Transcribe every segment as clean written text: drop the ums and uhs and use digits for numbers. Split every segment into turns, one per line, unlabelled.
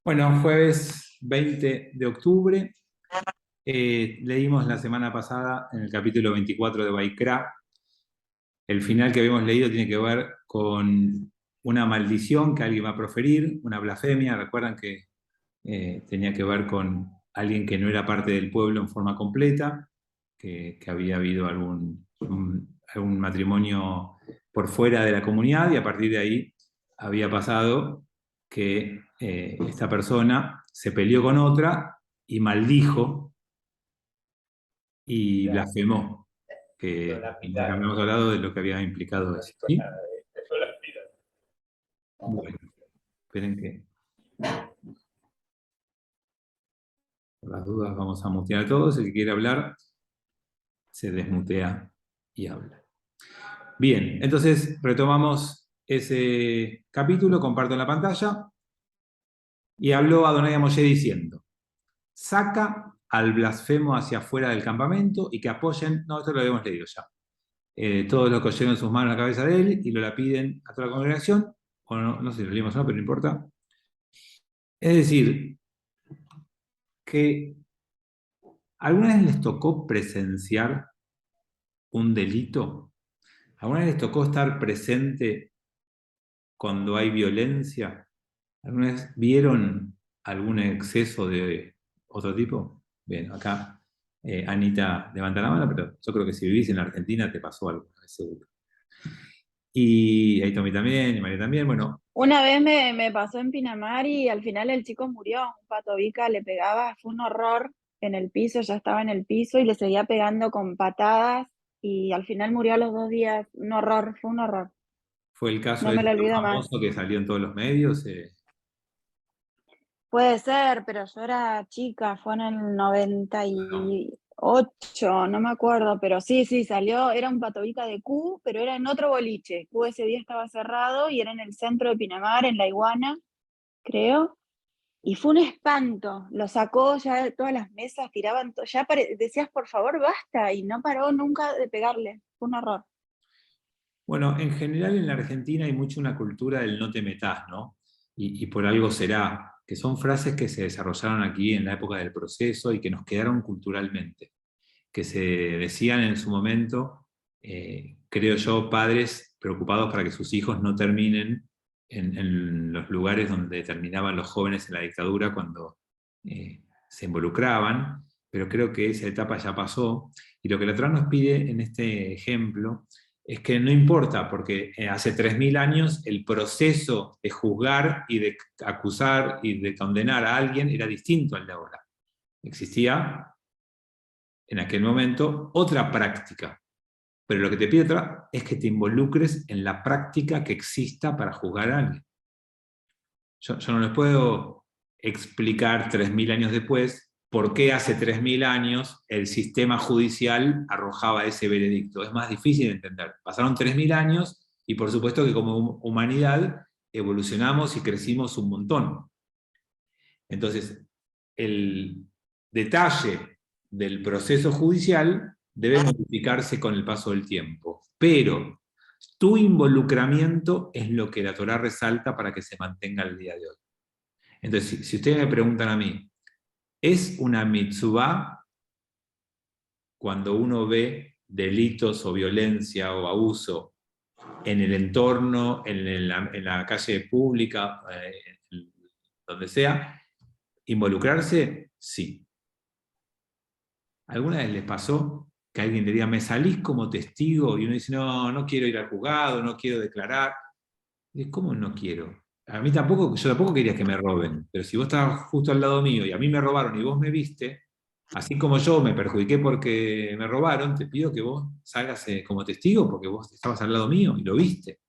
Bueno, jueves 20 de octubre. Leímos la semana pasada en el capítulo 24 de Baikra. El final que habíamos leído tiene que ver con una maldición que alguien va a proferir, una blasfemia. Recuerdan que tenía que ver con alguien que no era parte del pueblo en forma completa, que había habido algún matrimonio por fuera de la comunidad, y a partir de ahí había pasado que esta persona se peleó con otra y maldijo y blasfemó, que habíamos hablado de lo que había implicado eso. ¿Sí? Bueno, esperen que por las dudas vamos a mutear a todos. El que quiere hablar se desmutea y habla. Bien, entonces retomamos ese capítulo, comparto en la pantalla, y habló Adonai Moshe diciendo: saca al blasfemo hacia afuera del campamento y que apoyen, no, esto lo habíamos leído ya, todos los que lleven sus manos a la cabeza de él y lo la piden a toda la congregación, o no, no sé si lo leímos o no, pero no importa. Es decir, que ¿alguna vez les tocó presenciar un delito? ¿Alguna vez les tocó estar presente cuando hay violencia? ¿Alguna vez vieron algún exceso de otro tipo? Bien, acá Anita levanta la mano, pero yo creo que si vivís en la Argentina te pasó algo, seguro. Y ahí Tommy también, y María también, bueno.
Una vez me pasó en Pinamar y al final el chico murió. Un patobica le pegaba, fue un horror en el piso, ya estaba en el piso y le seguía pegando con patadas y al final murió a los 2 días. Un horror, fue un horror.
Fue el caso
No me
este
lo
tan
olvido más.
famoso que salió en todos los medios.
Puede ser, pero yo era chica, fue en el 98, no me acuerdo, pero sí, salió, era un patobica de Q, pero era en otro boliche. Q ese día estaba cerrado y era en el centro de Pinamar, en La Iguana, creo. Y fue un espanto, lo sacó ya de todas las mesas, tiraban, ya decías, por favor, basta, y no paró nunca de pegarle, fue un horror.
Bueno, en general en la Argentina hay mucho una cultura del no te metás, ¿no? Y por algo será, que son frases que se desarrollaron aquí en la época del proceso y que nos quedaron culturalmente, que se decían en su momento, creo yo, padres preocupados para que sus hijos no terminen en los lugares donde terminaban los jóvenes en la dictadura cuando se involucraban, pero creo que esa etapa ya pasó, y lo que la Torá nos pide en este ejemplo es que no importa, porque hace 3000 años el proceso de juzgar y de acusar y de condenar a alguien era distinto al de ahora. Existía en aquel momento otra práctica, pero lo que te pide otra es que te involucres en la práctica que exista para juzgar a alguien. Yo no les puedo explicar 3000 años después por qué hace 3000 años el sistema judicial arrojaba ese veredicto. Es más difícil de entender. Pasaron 3000 años y por supuesto que como humanidad evolucionamos y crecimos un montón. Entonces, el detalle del proceso judicial debe modificarse con el paso del tiempo, pero tu involucramiento es lo que la Torá resalta para que se mantenga el día de hoy. Entonces, si ustedes me preguntan a mí, ¿es una mitzvah cuando uno ve delitos o violencia o abuso en el entorno, en la calle pública, donde sea, involucrarse? Sí. ¿Alguna vez les pasó que alguien le diga, me salís como testigo? Y uno dice, no, no quiero ir al juzgado, no quiero declarar. Y, ¿cómo no quiero? A mí tampoco, yo tampoco quería que me roben, pero si vos estabas justo al lado mío y a mí me robaron y vos me viste, así como yo me perjudiqué porque me robaron, te pido que vos salgas como testigo porque vos estabas al lado mío y lo viste.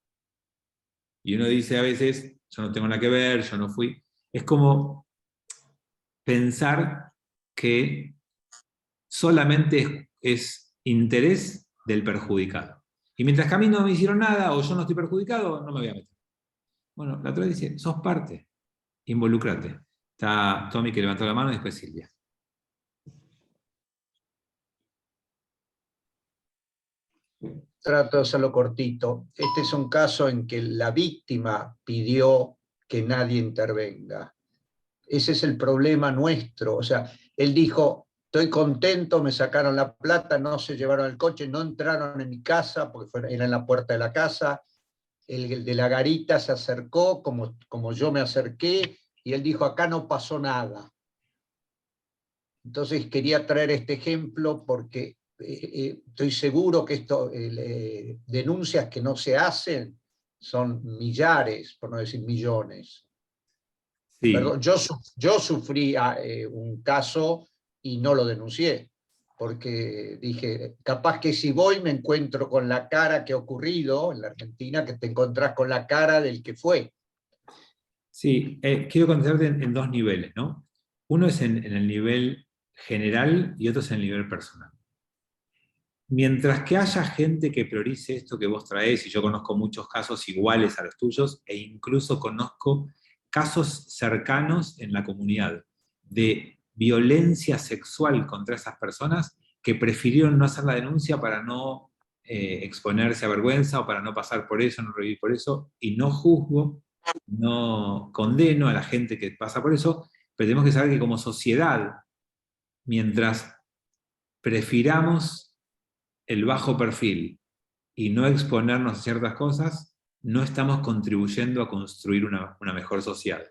Y uno dice a veces, yo no tengo nada que ver, yo no fui. Es como pensar que solamente es interés del perjudicado. Y mientras que a mí no me hicieron nada o yo no estoy perjudicado, no me voy a meter. Bueno, la otra dice, sos parte, involúcrate. Está Tommy que levantó la mano y después Silvia.
Trato de hacerlo cortito. Este es un caso en que la víctima pidió que nadie intervenga. Ese es el problema nuestro. O sea, él dijo, estoy contento, me sacaron la plata, no se llevaron el coche, no entraron en mi casa, porque era en la puerta de la casa. El de la garita se acercó, como yo me acerqué, y él dijo, acá no pasó nada. Entonces quería traer este ejemplo porque estoy seguro que denuncias que no se hacen son millares, por no decir millones.
Sí,
Perdón, yo sufrí un caso y no lo denuncié, porque dije, capaz que si voy me encuentro con la cara que ha ocurrido en la Argentina, que te encontrás con la cara del que fue.
sí, quiero contestarte en dos niveles, ¿no? Uno es en el nivel general y otro es en el nivel personal. Mientras que haya gente que priorice esto que vos traés, y yo conozco muchos casos iguales a los tuyos, e incluso conozco casos cercanos en la comunidad de violencia sexual contra esas personas que prefirieron no hacer la denuncia para no exponerse a vergüenza o para no pasar por eso, no revivir por eso, y no juzgo, no condeno a la gente que pasa por eso, pero tenemos que saber que como sociedad, mientras prefiramos el bajo perfil y no exponernos a ciertas cosas, no estamos contribuyendo a construir una mejor sociedad.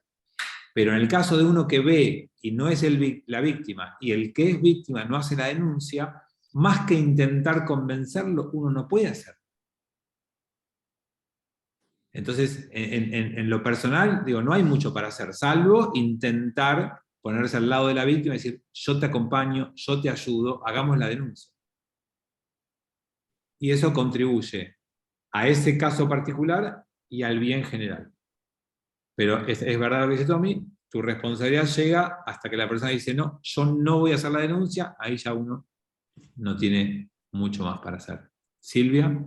Pero en el caso de uno que ve y no es la víctima, y el que es víctima no hace la denuncia, más que intentar convencerlo, uno no puede hacer. Entonces, en lo personal, digo, no hay mucho para hacer, salvo intentar ponerse al lado de la víctima y decir, yo te acompaño, yo te ayudo, hagamos la denuncia. Y eso contribuye a ese caso particular y al bien general. Pero es verdad lo que dice Tommy, tu responsabilidad llega hasta que la persona dice, no, yo no voy a hacer la denuncia, ahí ya uno no tiene mucho más para hacer. Silvia.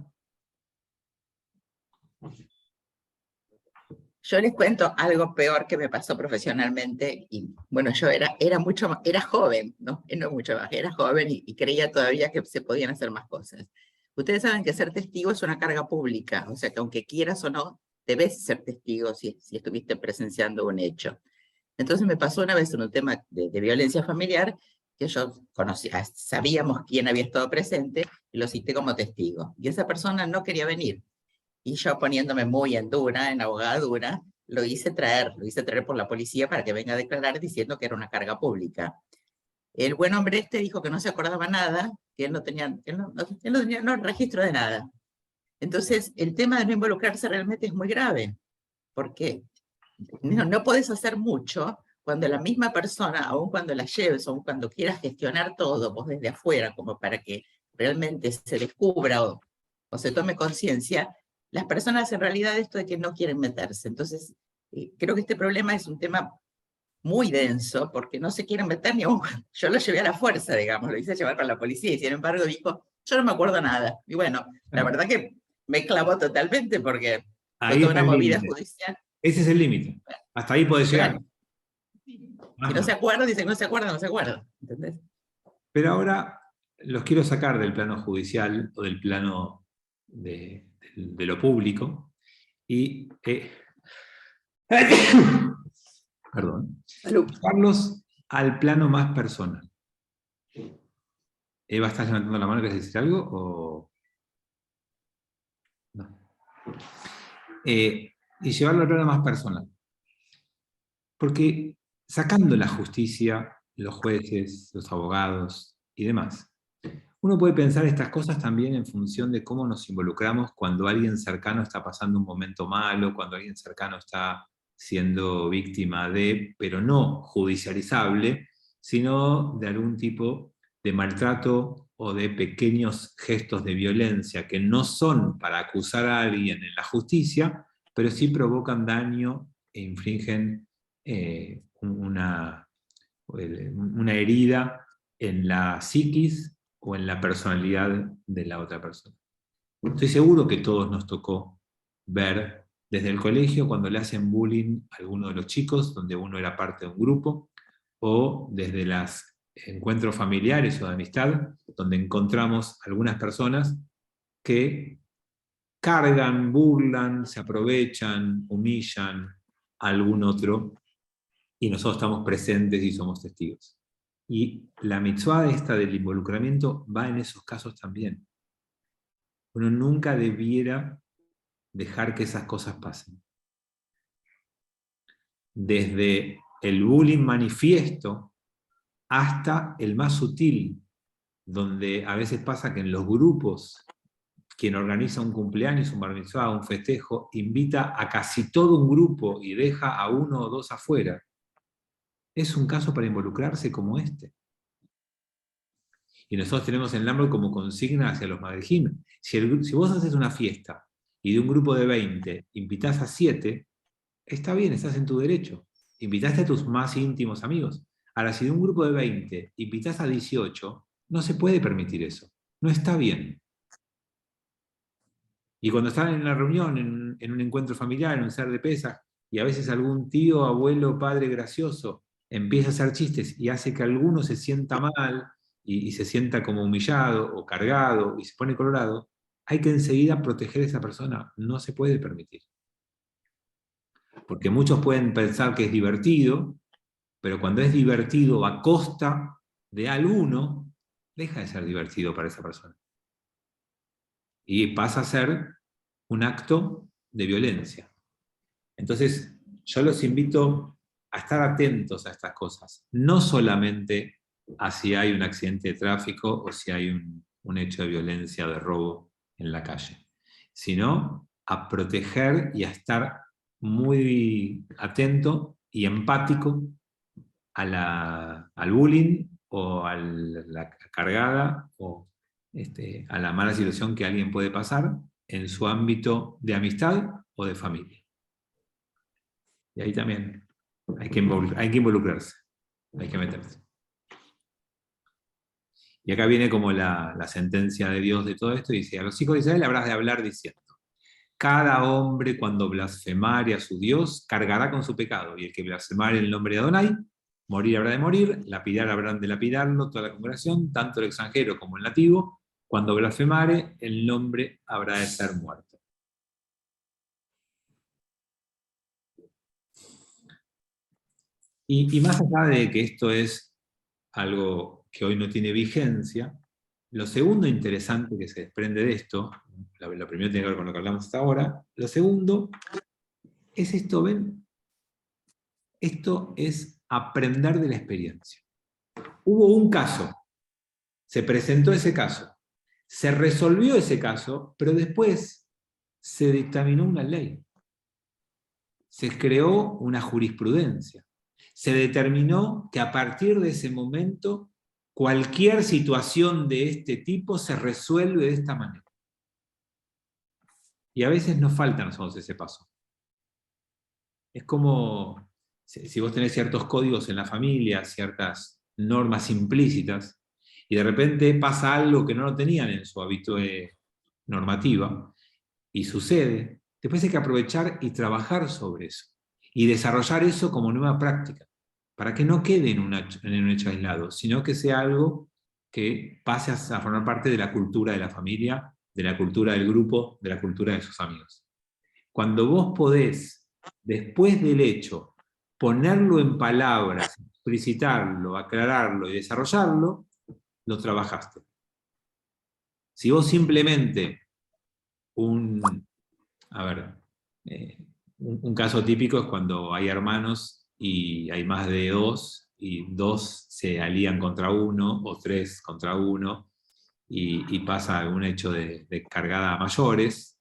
Yo les cuento algo peor que me pasó profesionalmente, y bueno, yo era joven, ¿no? No mucho más, era joven y creía todavía que se podían hacer más cosas. Ustedes saben que ser testigo es una carga pública, o sea que aunque quieras o no, debes ser testigo si estuviste presenciando un hecho. Entonces me pasó una vez en un tema de violencia familiar, que yo conocía, sabíamos quién había estado presente y lo cité como testigo. Y esa persona no quería venir. Y yo poniéndome muy en dura, en abogadura, lo hice traer por la policía para que venga a declarar diciendo que era una carga pública. El buen hombre este dijo que no se acordaba nada, que él no tenía registro de nada. Entonces, el tema de no involucrarse realmente es muy grave, porque no podés hacer mucho cuando la misma persona, aun cuando la lleves, aun cuando quieras gestionar todo vos desde afuera, como para que realmente se descubra o se tome conciencia, las personas en realidad esto de que no quieren meterse. Entonces, creo que este problema es un tema muy denso, porque no se quieren meter ni aún. Yo lo llevé a la fuerza, digamos, lo hice llevar con la policía, y sin embargo dijo, yo no me acuerdo nada. Y bueno, la verdad que me clavó totalmente, porque fue
Ahí
toda
está
una
el
movida
límite.
judicial.
Ese es el límite. Hasta ahí podés llegar.
Bueno, si no se acuerda, dice no se acuerda, no se acuerda. ¿Entendés?
Pero ahora los quiero sacar del plano judicial o del plano de lo público y perdón, llevarlos al plano más personal. Eva, ¿estás levantando la mano? ¿Quieres decir algo? ¿O no? Y llevarlo al plano más personal. Porque sacando la justicia, los jueces, los abogados y demás, uno puede pensar estas cosas también en función de cómo nos involucramos cuando alguien cercano está pasando un momento malo, cuando alguien cercano está siendo víctima de, pero no judicializable, sino de algún tipo de maltrato o de pequeños gestos de violencia que no son para acusar a alguien en la justicia, pero sí provocan daño e infringen una herida en la psiquis o en la personalidad de la otra persona. Estoy seguro que todos nos tocó ver desde el colegio cuando le hacen bullying a alguno de los chicos, donde uno era parte de un grupo, o desde los encuentros familiares o de amistad, donde encontramos algunas personas que cargan, burlan, se aprovechan, humillan a algún otro y nosotros estamos presentes y somos testigos. Y la mitzvah esta del involucramiento va en esos casos también. Uno nunca debiera dejar que esas cosas pasen. Desde el bullying manifiesto hasta el más sutil, donde a veces pasa que en los grupos, quien organiza un cumpleaños, un bar mitzvah, un festejo, invita a casi todo un grupo y deja a uno o dos afuera. Es un caso para involucrarse como este. Y nosotros tenemos en Lamberg como consigna hacia los madrejim. Si vos haces una fiesta y de un grupo de 20 invitás a 7, está bien, estás en tu derecho. Invitaste a tus más íntimos amigos. Ahora, si de un grupo de 20 invitás a 18, no se puede permitir eso. No está bien. Y cuando están en una reunión, en un encuentro familiar, en un ser de Pesaj, y a veces algún tío, abuelo, padre gracioso empieza a hacer chistes y hace que alguno se sienta mal y se sienta como humillado o cargado y se pone colorado, hay que enseguida proteger a esa persona. No se puede permitir. Porque muchos pueden pensar que es divertido, pero cuando es divertido a costa de alguno, deja de ser divertido para esa persona. Y pasa a ser un acto de violencia. Entonces, yo los invito a estar atentos a estas cosas, no solamente a si hay un accidente de tráfico o si hay un hecho de violencia o de robo en la calle, sino a proteger y a estar muy atento y empático al bullying o a la cargada o a la mala situación que alguien puede pasar en su ámbito de amistad o de familia. Y ahí también hay que involucrarse, hay que meterse. Y acá viene como la sentencia de Dios de todo esto, y dice: a los hijos de Israel habrás de hablar diciendo: cada hombre cuando blasfemare a su Dios cargará con su pecado, y el que blasfemare el nombre de Adonai, morir habrá de morir, lapidar habrán de lapidarlo toda la congregación, tanto el extranjero como el nativo, cuando blasfemare el nombre habrá de ser muerto. Y más allá de que esto es algo que hoy no tiene vigencia, lo segundo interesante que se desprende de esto, lo primero tiene que ver con lo que hablamos hasta ahora, lo segundo es esto, ¿ven? Esto es aprender de la experiencia. Hubo un caso, se presentó ese caso, se resolvió ese caso, pero después se dictaminó una ley, se creó una jurisprudencia. Se determinó que a partir de ese momento cualquier situación de este tipo se resuelve de esta manera. Y a veces nos falta a nosotros ese paso. Es como si vos tenés ciertos códigos en la familia, ciertas normas implícitas, y de repente pasa algo que no lo tenían en su hábito normativa, y sucede, después hay que aprovechar y trabajar sobre eso, y desarrollar eso como nueva práctica, para que no quede en un hecho aislado, sino que sea algo que pase a formar parte de la cultura de la familia, de la cultura del grupo, de la cultura de sus amigos. Cuando vos podés, después del hecho, ponerlo en palabras, explicitarlo, aclararlo y desarrollarlo, lo trabajaste. Si vos simplemente, un caso típico es cuando hay hermanos y hay más de dos, y dos se alían contra uno, o tres contra uno, y pasa algún hecho de cargada a mayores.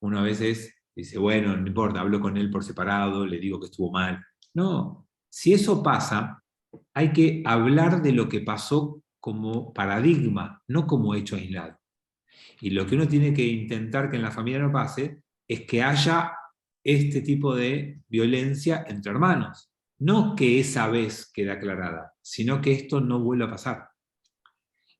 Uno a veces dice, bueno, no importa, hablo con él por separado, le digo que estuvo mal. No, si eso pasa, hay que hablar de lo que pasó como paradigma, no como hecho aislado. Y lo que uno tiene que intentar que en la familia no pase es que haya este tipo de violencia entre hermanos. No que esa vez quede aclarada, sino que esto no vuelva a pasar.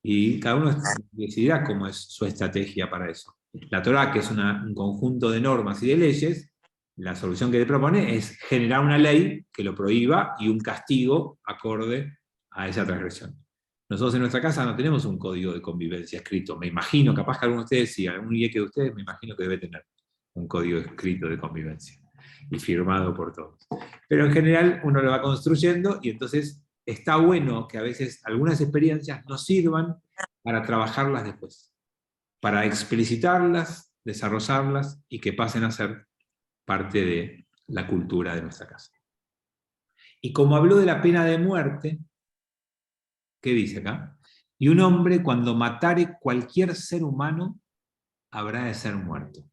Y cada uno decidirá cómo es su estrategia para eso. La Torá, que es un conjunto de normas y de leyes, la solución que le propone es generar una ley que lo prohíba y un castigo acorde a esa transgresión. Nosotros en nuestra casa no tenemos un código de convivencia escrito. Me imagino, capaz que alguno de ustedes, si algún yeque de ustedes, me imagino que debe tener un código escrito de convivencia y firmado por todos. Pero en general uno lo va construyendo y entonces está bueno que a veces algunas experiencias nos sirvan para trabajarlas después, para explicitarlas, desarrollarlas y que pasen a ser parte de la cultura de nuestra casa. Y como habló de la pena de muerte, ¿qué dice acá? Y un hombre cuando matare cualquier ser humano habrá de ser muerto.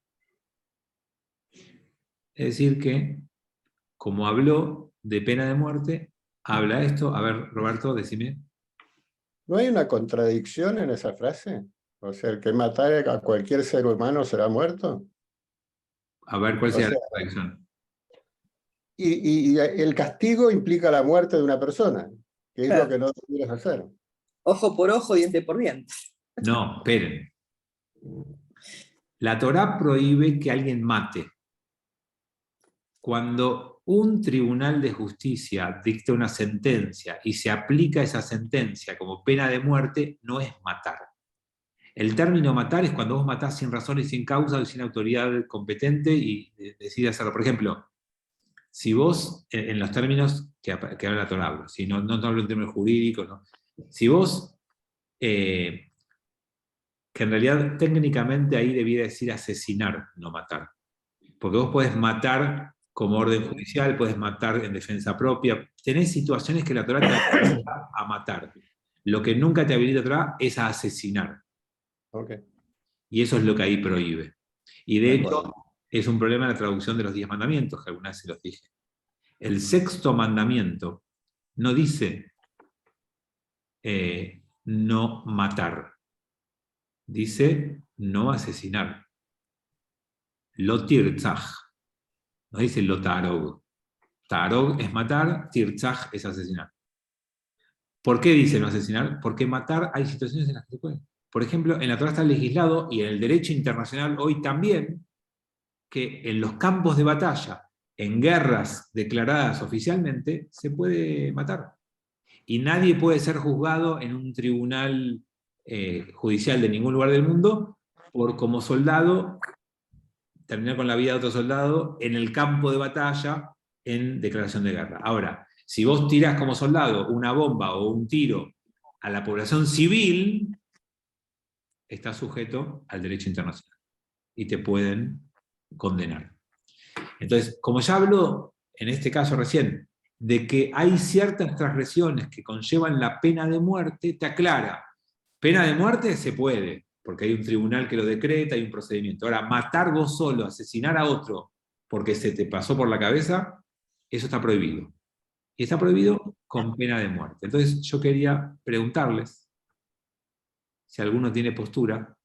Es decir que, como habló de pena de muerte, habla esto. A ver, Roberto, decime.
¿No hay una contradicción en esa frase? O sea, el que matare a cualquier ser humano será muerto.
A ver cuál
O
sea la
sea,
contradicción.
y el castigo implica la muerte de una persona, que es lo
Claro.
que no deberías hacer.
Ojo por ojo, diente por diente.
No, esperen. La Torá prohíbe que alguien mate. Cuando un tribunal de justicia dicta una sentencia y se aplica esa sentencia como pena de muerte, no es matar. El término matar es cuando vos matás sin razón y sin causa y sin autoridad competente y decides hacerlo. Por ejemplo, si vos, en los términos que habla la Torá, si no hablo en términos jurídicos, ¿no? Si vos, que en realidad técnicamente ahí debiera decir asesinar, no matar. Porque vos podés matar como orden judicial, podés matar en defensa propia. Tenés situaciones que la Torá te habilita a matar. Lo que nunca te habilita la Torá es a asesinar.
Okay.
Y eso es lo que ahí prohíbe. Y de
De
hecho,
acuerdo.
es un problema en la traducción de los 10 mandamientos, que alguna vez se los dije. El sexto mandamiento no dice no matar. Dice no asesinar. Lo tirzaj. No dice lo tarog. Tarog es matar, tirzaj es asesinar. ¿Por qué dice no asesinar? Porque matar hay situaciones en las que se puede. Por ejemplo, en la Torá está legislado, y en el derecho internacional hoy también, que en los campos de batalla, en guerras declaradas oficialmente, se puede matar. Y nadie puede ser juzgado en un tribunal judicial de ningún lugar del mundo por, como soldado, terminar con la vida de otro soldado en el campo de batalla en declaración de guerra. Ahora, si vos tirás como soldado una bomba o un tiro a la población civil, estás sujeto al derecho internacional y te pueden condenar. Entonces, como ya habló en este caso recién, de que hay ciertas transgresiones que conllevan la pena de muerte, te aclara, pena de muerte se puede, porque hay un tribunal que lo decreta, hay un procedimiento. Ahora, matar vos solo, asesinar a otro, porque se te pasó por la cabeza, eso está prohibido. Y está prohibido con pena de muerte. Entonces, yo quería preguntarles si alguno tiene postura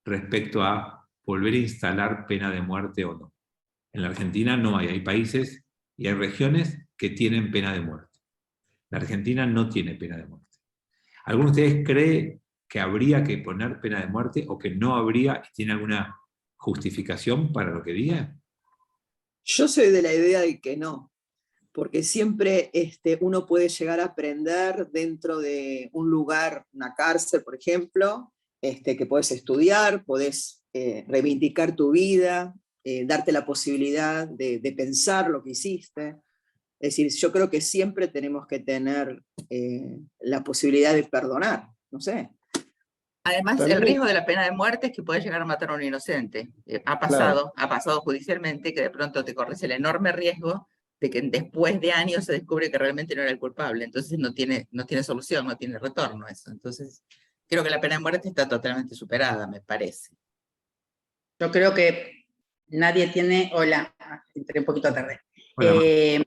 respecto a volver a instalar pena de muerte o no. En la Argentina no hay países y hay regiones que tienen pena de muerte. La Argentina no tiene pena de muerte. ¿Alguno de ustedes cree que habría que poner pena de muerte o que no habría y tiene alguna justificación para lo que diga?
Yo soy de la idea de que no, porque siempre uno puede llegar a aprender dentro de un lugar, una cárcel, por ejemplo, que podés estudiar, podés reivindicar tu vida, darte la posibilidad de pensar lo que hiciste. Es decir, yo creo que siempre tenemos que tener la posibilidad de perdonar, no sé.
Además,
También,
el riesgo de la pena de muerte es que puede llegar a matar a un inocente. Ha pasado judicialmente que de pronto te corres el enorme riesgo de que después de años se descubre que realmente no era el culpable. Entonces no tiene solución, no tiene retorno eso. Entonces, creo que la pena de muerte está totalmente superada, me parece.
Yo creo que nadie tiene... Hola, entré un poquito tarde.
Hola,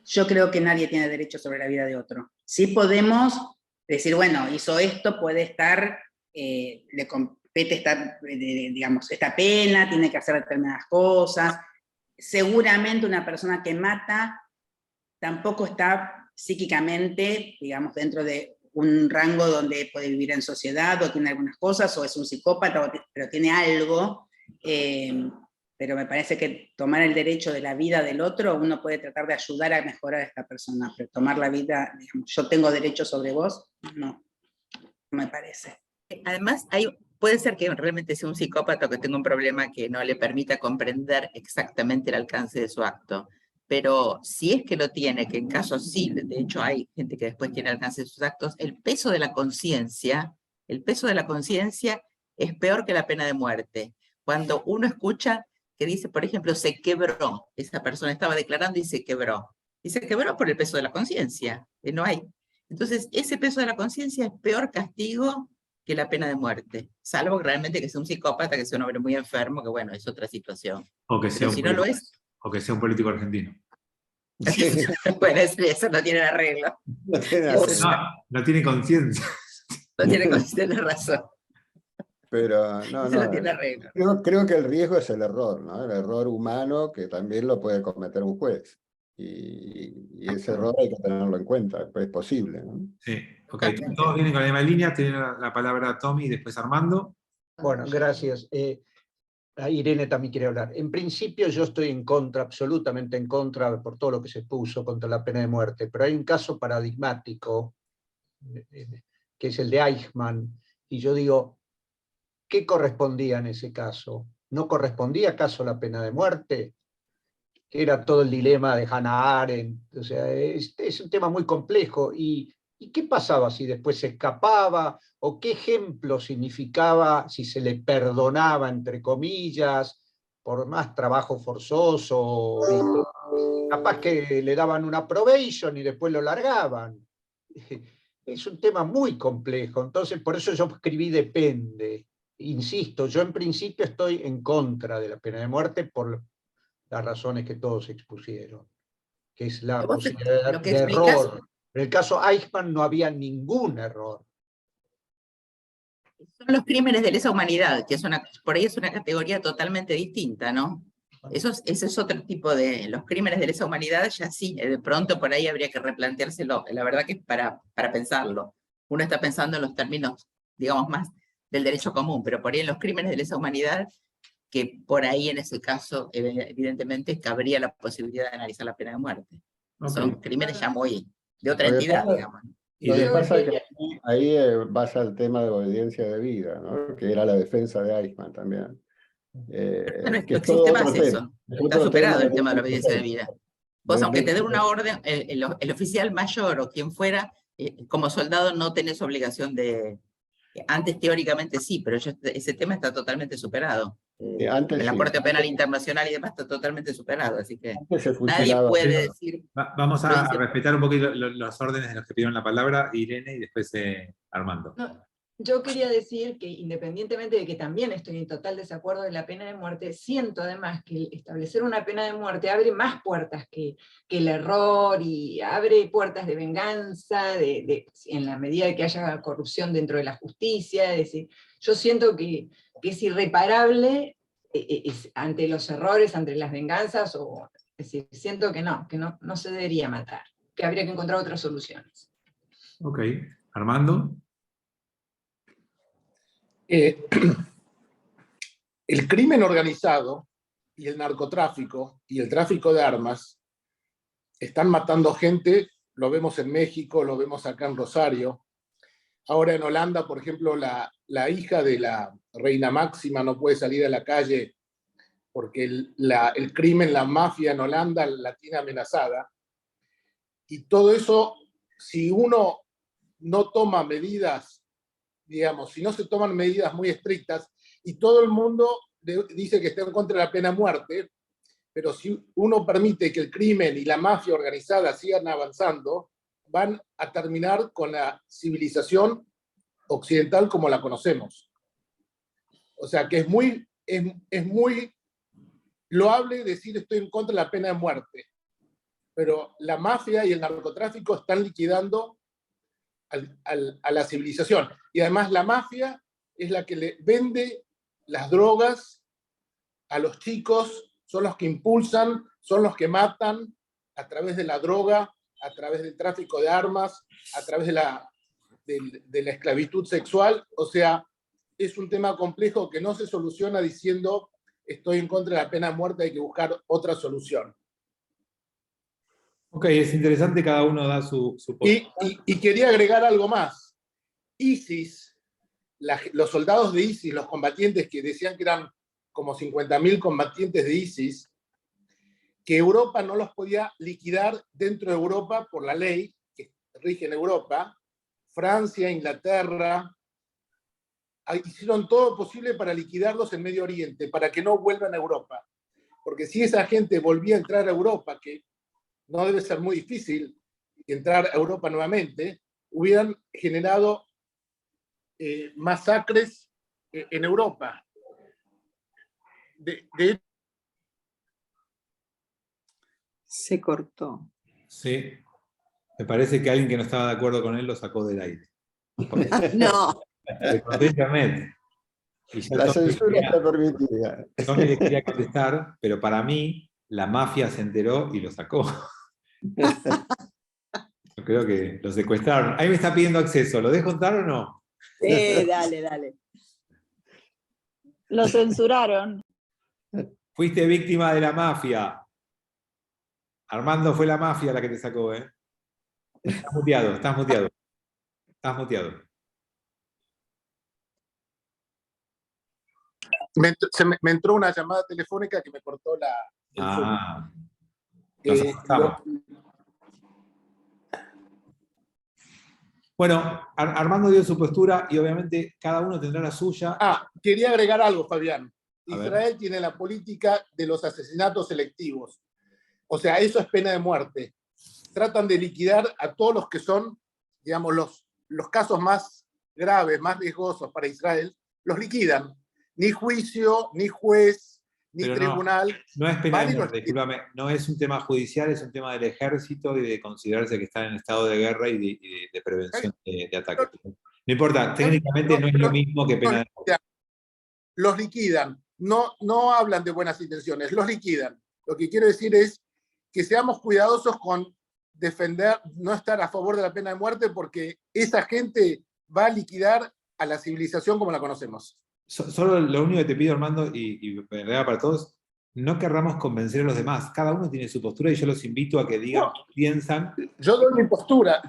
Yo creo que nadie tiene derecho sobre la vida de otro. Sí podemos decir, bueno, hizo esto, puede estar, le compete digamos, esta pena, tiene que hacer determinadas cosas. Seguramente una persona que mata tampoco está psíquicamente, digamos, dentro de un rango donde puede vivir en sociedad o tiene algunas cosas, o es un psicópata, pero tiene algo. Pero me parece que tomar el derecho de la vida del otro, uno puede tratar de ayudar a mejorar a esta persona, pero tomar la vida, digamos, yo tengo derecho sobre vos, no me parece.
Además, puede ser que realmente sea un psicópata que tenga un problema que no le permita comprender exactamente el alcance de su acto, pero si es que lo tiene, que en casos sí, de hecho hay gente que después tiene alcance de sus actos, el peso de la conciencia es peor que la pena de muerte. Cuando uno escucha que dice, por ejemplo, se quebró, esa persona estaba declarando y se quebró por el peso de la conciencia, que no hay. Entonces, ese peso de la conciencia es peor castigo que la pena de muerte, salvo realmente que sea un psicópata, que sea un hombre muy enfermo, que bueno, es otra situación.
O que sea
Pero si no lo es,
o que sea un político argentino.
bueno, eso no tiene arreglo.
No tiene
Eso
arreglo.
No tiene conciencia.
no tiene razón.
Pero no,
Eso no
no.
tiene arreglo.
Creo que el riesgo es el error, ¿no? El error humano que también lo puede cometer un juez. Y ese error hay que tenerlo en cuenta, pues es posible, ¿no?
Sí, ok. Todos vienen con la misma línea. Tiene la palabra Tommy y después Armando.
Bueno, gracias. Irene también quiere hablar. En principio yo estoy en contra, absolutamente en contra, por todo lo que se puso contra la pena de muerte, pero hay un caso paradigmático, que es el de Eichmann, y yo digo, ¿qué correspondía en ese caso? ¿No correspondía acaso la pena de muerte? Era todo el dilema de Hannah Arendt, o sea, es un tema muy complejo, ¿y qué pasaba si después se escapaba? ¿O qué ejemplo significaba si se le perdonaba, entre comillas, por más trabajo forzoso? Capaz que le daban una probation y después lo largaban. Es un tema muy complejo, entonces por eso yo escribí depende. Insisto, yo en principio estoy en contra de la pena de muerte por las razones que todos expusieron, que es la
Vos
posibilidad
lo que
de
explicás
error. En el caso Eichmann no había ningún error.
son los crímenes de lesa humanidad, que por ahí es una categoría totalmente distinta, ¿no? Ese es otro tipo de... Los crímenes de lesa humanidad ya sí, de pronto por ahí habría que replanteárselo. La verdad que es para pensarlo. Uno está pensando en los términos, digamos, más del derecho común, pero por ahí en los crímenes de lesa humanidad, que por ahí en ese caso, evidentemente, cabría la posibilidad de analizar la pena de muerte.
Ok.
Son crímenes ya muy de otra
Lo que
entidad,
pasa-
digamos.
Lo que pasa es que ahí vas al tema de obediencia de vida, ¿no? Que era la defensa de Eichmann también.
No
Que es
existe
todo
más
otro tema.
eso.
Es
Está
otro tema
superado el tema de la obediencia de vida. Vos,
de-
aunque te den
de-
una orden, el oficial mayor o quien fuera, como soldado no tenés obligación de... Antes teóricamente sí, pero ese tema está totalmente superado.
antes
En la
sí.
Corte Penal Internacional y demás está totalmente superado, así que
Antes se
nadie
fusilaba.
puede decir...
Vamos
lo
a
dice-
respetar un poquito los órdenes de los que pidieron la palabra, Irene y después Armando.
No, yo quería decir que independientemente de que también estoy en total desacuerdo de la pena de muerte, siento además que establecer una pena de muerte abre más puertas que el error y abre puertas de venganza, en la medida de que haya corrupción dentro de la justicia. Es decir, yo siento que es irreparable ante los errores, ante las venganzas, es decir, siento que no se debería matar, que habría que encontrar otras soluciones.
Ok. Armando.
El crimen organizado y el narcotráfico y el tráfico de armas están matando gente, lo vemos en México, lo vemos acá en Rosario. Ahora en Holanda, por ejemplo, la hija de la reina Máxima no puede salir a la calle porque el crimen, la mafia en Holanda la tiene amenazada. Y todo eso, si uno no toma medidas, digamos, si no se toman medidas muy estrictas, y todo el mundo dice que está en contra de la pena de muerte, pero si uno permite que el crimen y la mafia organizada sigan avanzando, van a terminar con la civilización occidental como la conocemos. O sea que es muy loable decir estoy en contra de la pena de muerte, pero la mafia y el narcotráfico están liquidando a la civilización. Y además la mafia es la que le vende las drogas a los chicos, son los que impulsan, son los que matan a través de la droga, a través del tráfico de armas, a través de la esclavitud sexual. O sea, es un tema complejo que no se soluciona diciendo estoy en contra de la pena de muerte, hay que buscar otra solución.
Ok, es interesante, cada uno da su
Y quería agregar algo más. ISIS, los soldados de ISIS, los combatientes que decían que eran como 50.000 combatientes de ISIS, que Europa no los podía liquidar dentro de Europa por la ley que rige en Europa. Francia, Inglaterra, hicieron todo posible para liquidarlos en Medio Oriente, para que no vuelvan a Europa. Porque si esa gente volvía a entrar a Europa, que no debe ser muy difícil entrar a Europa nuevamente, hubieran generado masacres en Europa.
Se cortó.
Sí. Me parece que alguien que no estaba de acuerdo con él lo sacó del aire.
No.
Le corté internet. Y ya
La
Tommy
censura
quería-
está permitida.
Tommy le quería contestar, pero para mí la mafia se enteró y lo sacó. Yo creo que lo secuestraron. Ahí me está pidiendo acceso. ¿Lo dejo entrar o no?
Dale, dale.
Lo censuraron.
Fuiste víctima de la mafia. Armando, fue la mafia la que te sacó, ¿eh? Estás muteado, estás muteado. Estás muteado.
Me entró una llamada telefónica que me cortó el Zoom.
Ah, nos ajustamos. Bueno, Armando dio su postura y obviamente cada uno tendrá la suya.
Quería agregar algo, Fabián.
A ver.
Israel tiene la política de los asesinatos selectivos. O sea, eso es pena de muerte. Tratan de liquidar a todos los que son, digamos, los casos más graves, más riesgosos para Israel, los liquidan. Ni juicio, ni juez, ni
Pero
tribunal.
No es pena de
Van y
muerte,
los-
discúlpame, no es un tema judicial, es un tema del ejército y de considerarse que están en estado de guerra y de prevención de ataques. No importa, técnicamente no es lo mismo que pena de muerte.
Los liquidan. No hablan de buenas intenciones, los liquidan. Lo que quiero decir es que seamos cuidadosos con defender, no estar a favor de la pena de muerte, porque esa gente va a liquidar a la civilización como la conocemos.
Solo lo único que te pido, Armando, y en realidad para todos, no querramos convencer a los demás. Cada uno tiene su postura y yo los invito a que digan qué piensan.
Yo doy mi postura.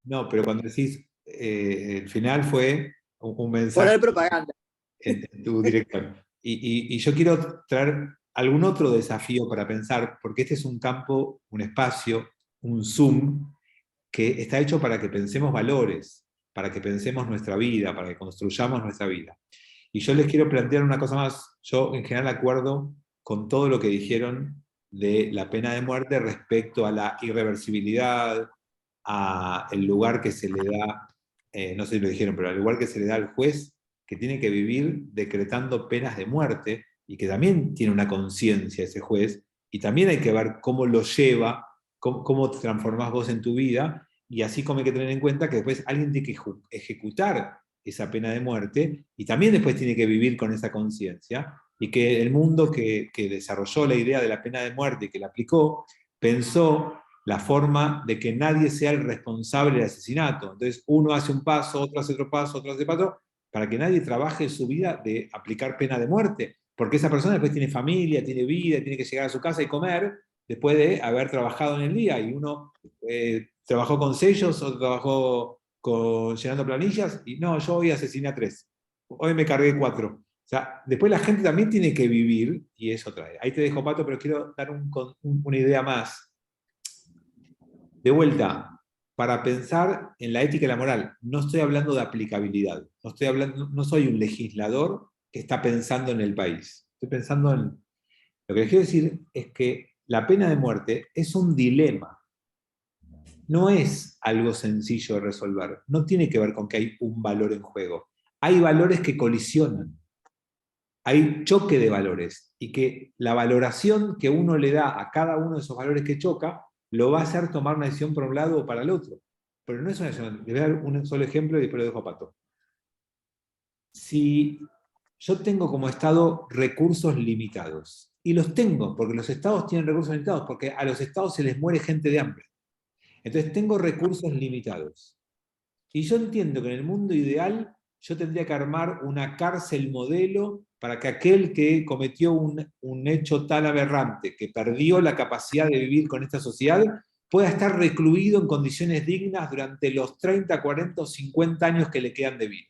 No, pero cuando decís, el final fue un mensaje
Poner propaganda.
en tu dirección. Y yo quiero traer algún otro desafío para pensar, porque este es un campo, un espacio, un Zoom, que está hecho para que pensemos valores, para que pensemos nuestra vida, para que construyamos nuestra vida. Y yo les quiero plantear una cosa más. Yo en general acuerdo con todo lo que dijeron de la pena de muerte respecto a la irreversibilidad, a el lugar que se le da, no sé si lo dijeron, pero al lugar que se le da al juez, que tiene que vivir decretando penas de muerte, y que también tiene una conciencia ese juez, y también hay que ver cómo lo lleva, cómo te transformás vos en tu vida, y así como hay que tener en cuenta que después alguien tiene que ejecutar esa pena de muerte, y también después tiene que vivir con esa conciencia, y que el mundo que desarrolló la idea de la pena de muerte y que la aplicó, pensó la forma de que nadie sea el responsable del asesinato. Entonces uno hace un paso, otro hace otro paso, otro hace otro, para que nadie trabaje su vida de aplicar pena de muerte, porque esa persona después tiene familia, tiene vida, tiene que llegar a su casa y comer, después de haber trabajado en el día, y uno trabajó con sellos, otro trabajó llenando planillas, y no, yo hoy asesiné a 3, hoy me cargué 4. O sea, después la gente también tiene que vivir, y eso trae. Ahí te dejo, Pato, pero quiero dar una idea más. De vuelta, para pensar en la ética y la moral, no estoy hablando de aplicabilidad, no soy un legislador que está pensando en el país. Estoy pensando en... Lo que les quiero decir es que la pena de muerte es un dilema. No es algo sencillo de resolver. No tiene que ver con que hay un valor en juego. Hay valores que colisionan. Hay choque de valores. Y que la valoración que uno le da a cada uno de esos valores que choca, lo va a hacer tomar una decisión para un lado o para el otro. Pero no es una decisión. Les voy a dar un solo ejemplo y después lo dejo a Pato. Si yo tengo como Estado recursos limitados, y los tengo, porque los Estados tienen recursos limitados, porque a los Estados se les muere gente de hambre. Entonces tengo recursos limitados. Y yo entiendo que en el mundo ideal yo tendría que armar una cárcel modelo para que aquel que cometió un hecho tan aberrante, que perdió la capacidad de vivir con esta sociedad, pueda estar recluido en condiciones dignas durante los 30, 40 o 50 años que le quedan de vida.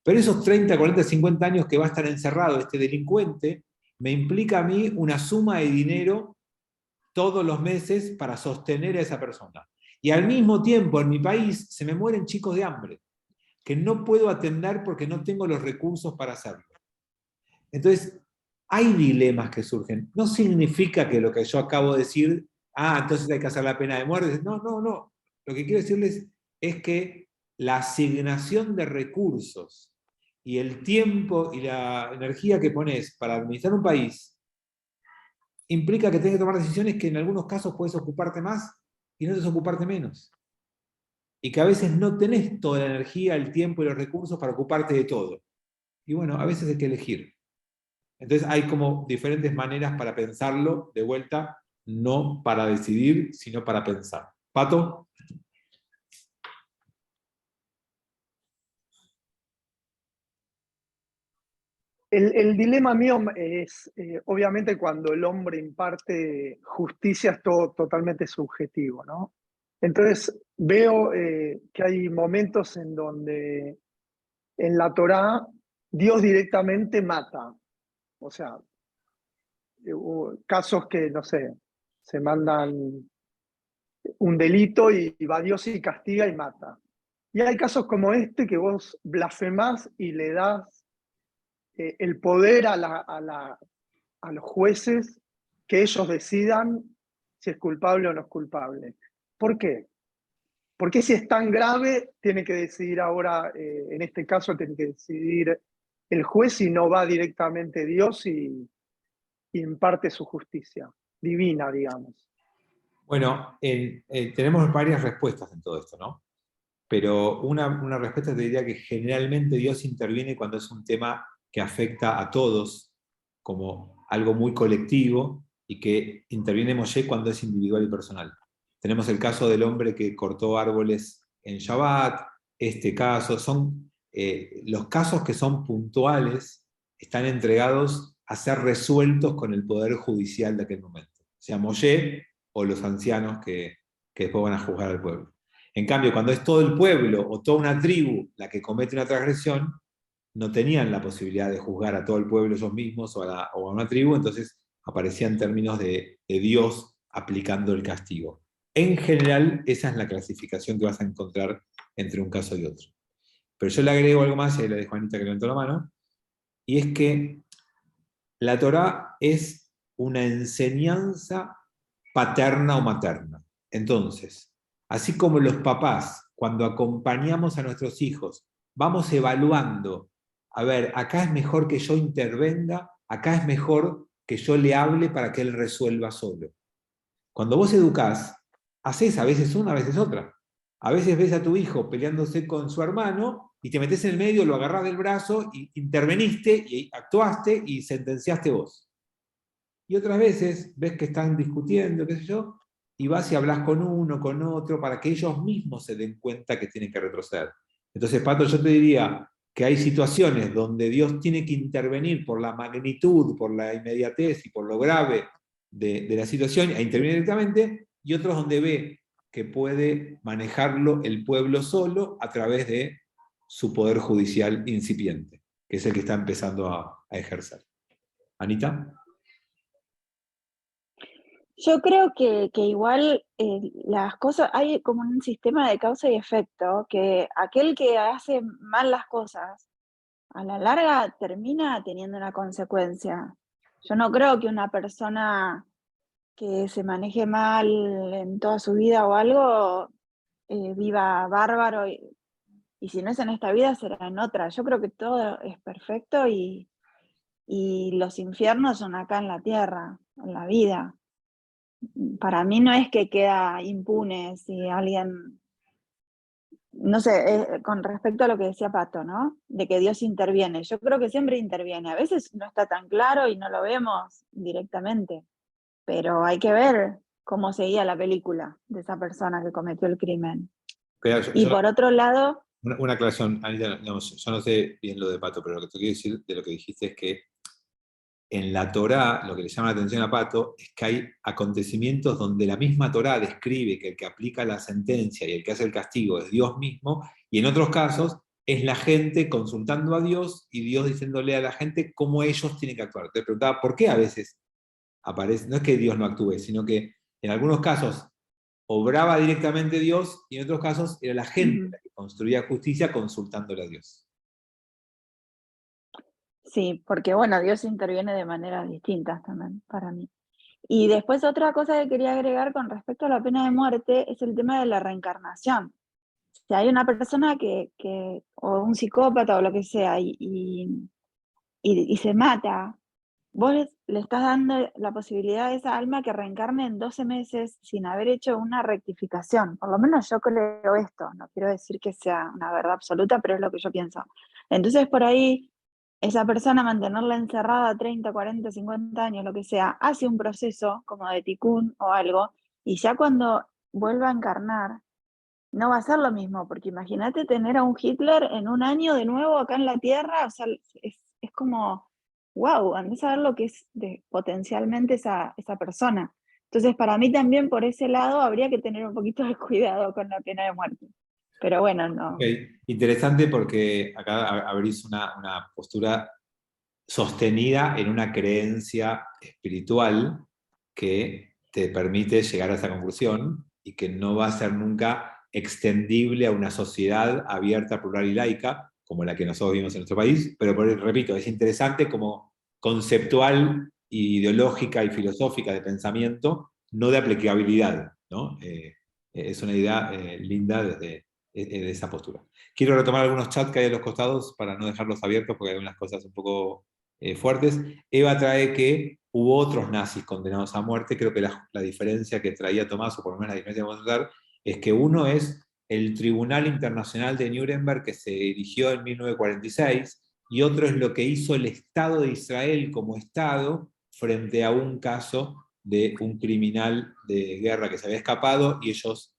Pero esos 30, 40, 50 años que va a estar encerrado este delincuente, me implica a mí una suma de dinero todos los meses para sostener a esa persona. Y al mismo tiempo, en mi país, se me mueren chicos de hambre, que no puedo atender porque no tengo los recursos para hacerlo. Entonces, hay dilemas que surgen. No significa que lo que yo acabo de decir, entonces hay que hacer la pena de muerte. No, no, no. Lo que quiero decirles es que la asignación de recursos y el tiempo y la energía que pones para administrar un país implica que tenés que tomar decisiones que en algunos casos puedes ocuparte más y en otros ocuparte menos. Y que a veces no tenés toda la energía, el tiempo y los recursos para ocuparte de todo. Y bueno, a veces hay que elegir. Entonces hay como diferentes maneras para pensarlo, de vuelta, no para decidir, sino para pensar. ¿Pato?
El dilema mío es, obviamente, cuando el hombre imparte justicia es todo totalmente subjetivo, ¿no? Entonces veo que hay momentos en donde en la Torá Dios directamente mata. O sea, casos que, no sé, se mandan un delito y va Dios y castiga y mata. Y hay casos como este que vos blasfemás y le das el poder a los jueces que ellos decidan si es culpable o no es culpable. ¿Por qué? Porque si es tan grave, tiene que decidir ahora, en este caso, tiene que decidir el juez y no va directamente Dios y imparte su justicia divina, digamos.
Bueno, tenemos varias respuestas en todo esto, ¿no? Pero una respuesta te diría que generalmente Dios interviene cuando es un tema que afecta a todos, como algo muy colectivo, y que interviene Moshe cuando es individual y personal. Tenemos el caso del hombre que cortó árboles en Shabbat, este caso, son los casos que son puntuales, están entregados a ser resueltos con el poder judicial de aquel momento, sea Moshe o los ancianos que después van a juzgar al pueblo. En cambio, cuando es todo el pueblo o toda una tribu la que comete una transgresión, no tenían la posibilidad de juzgar a todo el pueblo ellos mismos o a una tribu, entonces aparecían términos de Dios aplicando el castigo. En general, esa es la clasificación que vas a encontrar entre un caso y otro. Pero yo le agrego algo más, y ahí le dejo a Anita que levantó la mano, y es que la Torá es una enseñanza paterna o materna. Entonces, así como los papás, cuando acompañamos a nuestros hijos, vamos evaluando, a ver, acá es mejor que yo intervenga, acá es mejor que yo le hable para que él resuelva solo. Cuando vos educás, hacés a veces una, a veces otra. A veces ves a tu hijo peleándose con su hermano y te metés en el medio, lo agarrás del brazo, y interveniste, y actuaste y sentenciaste vos. Y otras veces ves que están discutiendo, qué sé yo, y vas y hablas con uno, con otro, para que ellos mismos se den cuenta que tienen que retroceder. Entonces, Pato, yo te diría que hay situaciones donde Dios tiene que intervenir por la magnitud, por la inmediatez y por lo grave de la situación, e interviene directamente, y otros donde ve que puede manejarlo el pueblo solo a través de su poder judicial incipiente, que es el que está empezando a ejercer. ¿Anita?
Yo creo que igual las cosas, hay como un sistema de causa y efecto, que aquel que hace mal las cosas, a la larga termina teniendo una consecuencia. Yo no creo que una persona que se maneje mal en toda su vida o algo, viva bárbaro, y si no es en esta vida será en otra. Yo creo que todo es perfecto y los infiernos son acá en la tierra, en la vida. Para mí no es que queda impune si alguien, no sé, con respecto a lo que decía Pato, ¿no? De que Dios interviene. Yo creo que siempre interviene. A veces no está tan claro y no lo vemos directamente, pero hay que ver cómo seguía la película de esa persona que cometió el crimen.
Pero
Y por otro lado...
Una aclaración, Anita, no, yo no sé bien lo de Pato, pero lo que te quiero decir de lo que dijiste es que en la Torá, lo que le llama la atención a Pato, es que hay acontecimientos donde la misma Torá describe que el que aplica la sentencia y el que hace el castigo es Dios mismo, y en otros casos es la gente consultando a Dios y Dios diciéndole a la gente cómo ellos tienen que actuar. Te preguntaba, ¿por qué a veces aparece? No es que Dios no actúe, sino que En algunos casos obraba directamente Dios y en otros casos era la gente la que construía justicia consultándole a Dios.
Sí, porque bueno, Dios interviene de maneras distintas también para mí. Y después otra cosa que quería agregar con respecto a la pena de muerte es el tema de la reencarnación. Si hay una persona o un psicópata o lo que sea, y se mata, vos le estás dando la posibilidad a esa alma que reencarne en 12 meses sin haber hecho una rectificación. Por lo menos yo creo esto, no quiero decir que sea una verdad absoluta, pero es lo que yo pienso. Entonces por ahí, esa persona mantenerla encerrada 30, 40, 50 años, lo que sea, hace un proceso como de ticún o algo, y ya cuando vuelva a encarnar, no va a ser lo mismo, porque imagínate tener a un Hitler en un año de nuevo acá en la Tierra, o sea, es como, wow, andás a ver lo que es potencialmente esa persona. Entonces, para mí también por ese lado habría que tener un poquito de cuidado con la pena de muerte. Pero bueno, no.
Okay. Interesante porque acá abrís una postura sostenida en una creencia espiritual que te permite llegar a esa conclusión y que no va a ser nunca extendible a una sociedad abierta, plural y laica, como la que nosotros vivimos en nuestro país, pero repito, es interesante como conceptual, ideológica y filosófica de pensamiento, no de aplicabilidad, ¿no? Es una idea linda desde esa postura. Quiero retomar algunos chats que hay a los costados para no dejarlos abiertos porque hay algunas cosas un poco fuertes. Eva trae que hubo otros nazis condenados a muerte. Creo que la diferencia que traía Tomás, o por lo menos la diferencia que vamos a dar, es que uno es el Tribunal Internacional de Nuremberg que se erigió en 1946 y otro es lo que hizo el Estado de Israel como Estado frente a un caso de un criminal de guerra que se había escapado y ellos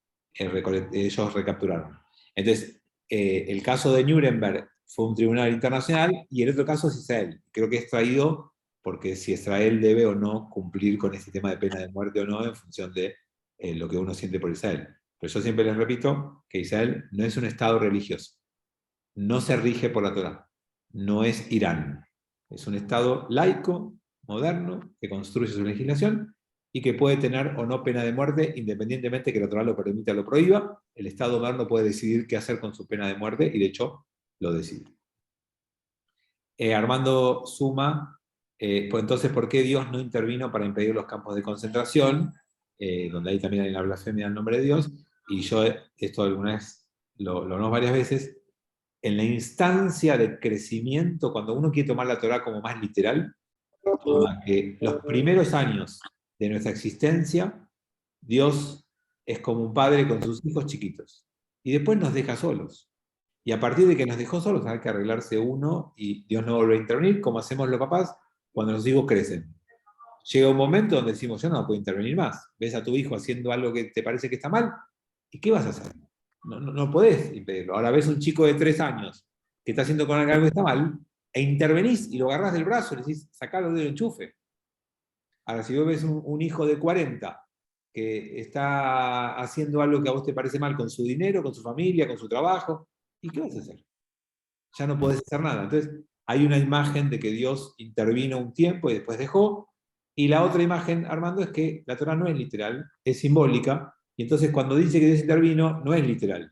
recapturaron. Entonces, el caso de Nuremberg fue un tribunal internacional y el otro caso es Israel. Creo que es traído porque si Israel debe o no cumplir con este tema de pena de muerte o no en función de lo que uno siente por Israel. Pero yo siempre les repito que Israel no es un estado religioso, no se rige por la Torá, no es Irán. Es un estado laico, moderno, que construye su legislación y que puede tener o no pena de muerte, independientemente que la Torá lo permita o lo prohíba. El Estado moderno puede decidir qué hacer con su pena de muerte y de hecho lo decide. Armando suma, pues entonces, ¿por qué Dios no intervino para impedir los campos de concentración? Donde ahí también hay la blasfemia al nombre de Dios, y yo esto alguna vez lo hablamos varias veces, en la instancia de crecimiento, cuando uno quiere tomar la Torá como más literal, toma que los primeros años de nuestra existencia, Dios es como un padre con sus hijos chiquitos, y después nos deja solos. Y a partir de que nos dejó solos, hay que arreglarse uno y Dios no vuelve a intervenir, como hacemos los papás cuando los hijos crecen. Llega un momento donde decimos, yo no puedo intervenir más. Ves a tu hijo haciendo algo que te parece que está mal, ¿y qué vas a hacer? No podés impedirlo. Ahora ves un chico de 3 años que está haciendo con algo que está mal, e intervenís y lo agarrás del brazo y le decís, sacalo del enchufe. Ahora, si vos ves un hijo de 40 que está haciendo algo que a vos te parece mal con su dinero, con su familia, con su trabajo, ¿y qué vas a hacer? Ya no podés hacer nada. Entonces, hay una imagen de que Dios intervino un tiempo y después dejó, y la otra imagen, Armando, es que la Torá no es literal, es simbólica, y entonces cuando dice que Dios intervino, no es literal.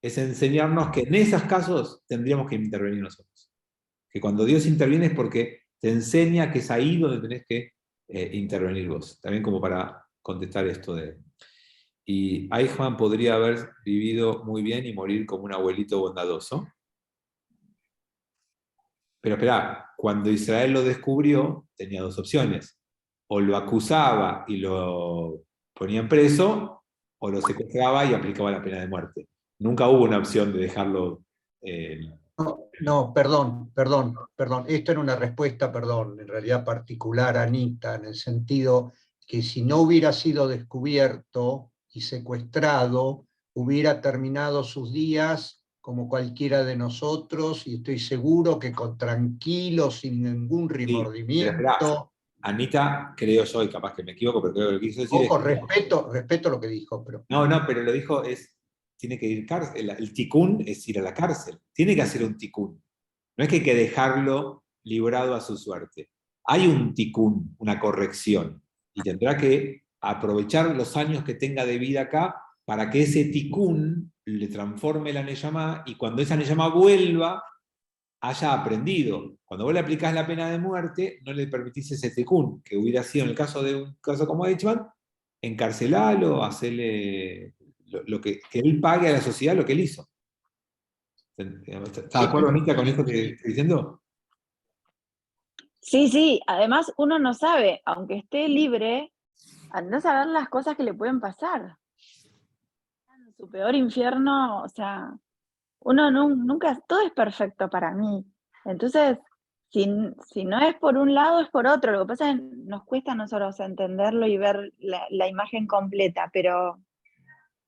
Es enseñarnos que en esos casos tendríamos que intervenir nosotros. Que cuando Dios interviene es porque te enseña que es ahí donde tenés que intervenir vos. También como para contestar esto de... Y Eichmann podría haber vivido muy bien y morir como un abuelito bondadoso. Pero espera, cuando Israel lo descubrió, tenía 2 opciones. O lo acusaba y lo ponían preso, o lo secuestraba y aplicaba la pena de muerte. Nunca hubo una opción de dejarlo...
No, perdón. Esto era una respuesta, en realidad particular a Anita, en el sentido que si no hubiera sido descubierto y secuestrado, hubiera terminado sus días como cualquiera de nosotros, y estoy seguro que tranquilo, sin ningún remordimiento.
Anita, creo yo, y capaz que me equivoco, pero creo que lo que quiso decir
Ojo, respeto lo que dijo, pero...
No, pero lo dijo tiene que ir cárcel. El ticún es ir a la cárcel. Tiene que hacer un ticún. No es que hay que dejarlo librado a su suerte. Hay un ticún, una corrección, y tendrá que aprovechar los años que tenga de vida acá para que ese tikkun le transforme la neyamá y cuando esa neyamá vuelva haya aprendido. Cuando vos le aplicás la pena de muerte, no le permitís ese tikkun, que hubiera sido en el caso de un caso como Eichmann, encarcelalo, hacerle que él pague a la sociedad lo que él hizo. ¿Está de acuerdo, Anita, con esto que estoy diciendo?
Sí, sí, además uno no sabe, aunque esté libre, andás a ver las cosas que le pueden pasar. En su peor infierno, o sea, uno nunca, todo es perfecto para mí. Entonces, si no es por un lado, es por otro. Lo que pasa es que nos cuesta a nosotros entenderlo y ver la imagen completa, pero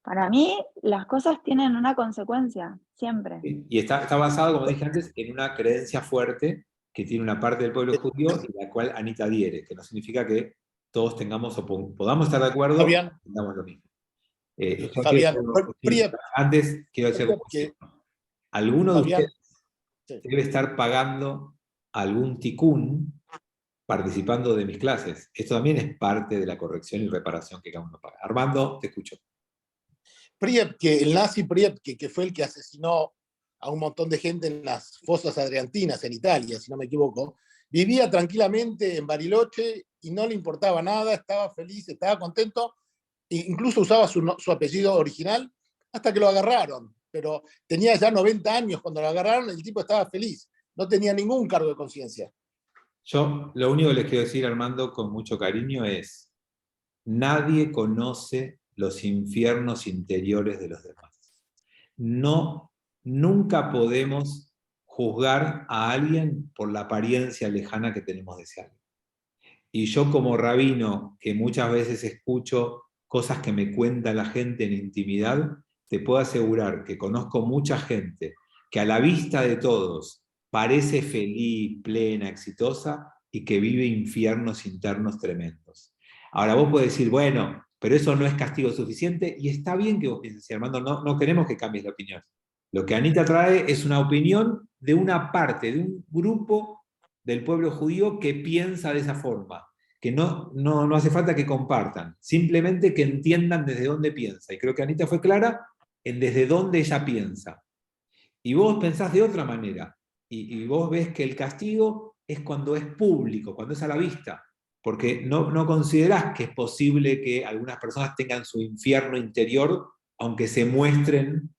para mí las cosas tienen una consecuencia, siempre.
Y está basado, como dije antes, en una creencia fuerte que tiene una parte del pueblo judío y la cual Anita adhiere, que no significa que todos tengamos o podamos estar de acuerdo
Fabián.
y tengamos lo mismo.
Fabián,
Antes quiero decir algo
que
alguno de
Fabián,
ustedes debe estar pagando algún tikkun participando de mis clases. Esto también es parte de la corrección y reparación que cada uno paga. Armando, te escucho.
el nazi Priebke, que fue el que asesinó a un montón de gente en las fosas adriantinas en Italia, si no me equivoco, vivía tranquilamente en Bariloche y no le importaba nada, estaba feliz, estaba contento, e incluso usaba su apellido original hasta que lo agarraron, pero tenía ya 90 años cuando lo agarraron, el tipo estaba feliz, no tenía ningún cargo de conciencia.
Yo lo único que les quiero decir, Armando, con mucho cariño es, nadie conoce los infiernos interiores de los demás. Nunca podemos juzgar a alguien por la apariencia lejana que tenemos de ese alguien. Y yo como rabino, que muchas veces escucho cosas que me cuenta la gente en intimidad, te puedo asegurar que conozco mucha gente que a la vista de todos parece feliz, plena, exitosa, y que vive infiernos internos tremendos. Ahora vos podés decir, bueno, pero eso no es castigo suficiente, y está bien que vos pienses así, Armando, no queremos que cambies de opinión. Lo que Anita trae es una opinión de una parte, de un grupo del pueblo judío que piensa de esa forma, que no hace falta que compartan, simplemente que entiendan desde dónde piensa. Y creo que Anita fue clara en desde dónde ella piensa. Y vos pensás de otra manera, y vos ves que el castigo es cuando es público, cuando es a la vista, porque no considerás que es posible que algunas personas tengan su infierno interior, aunque se muestren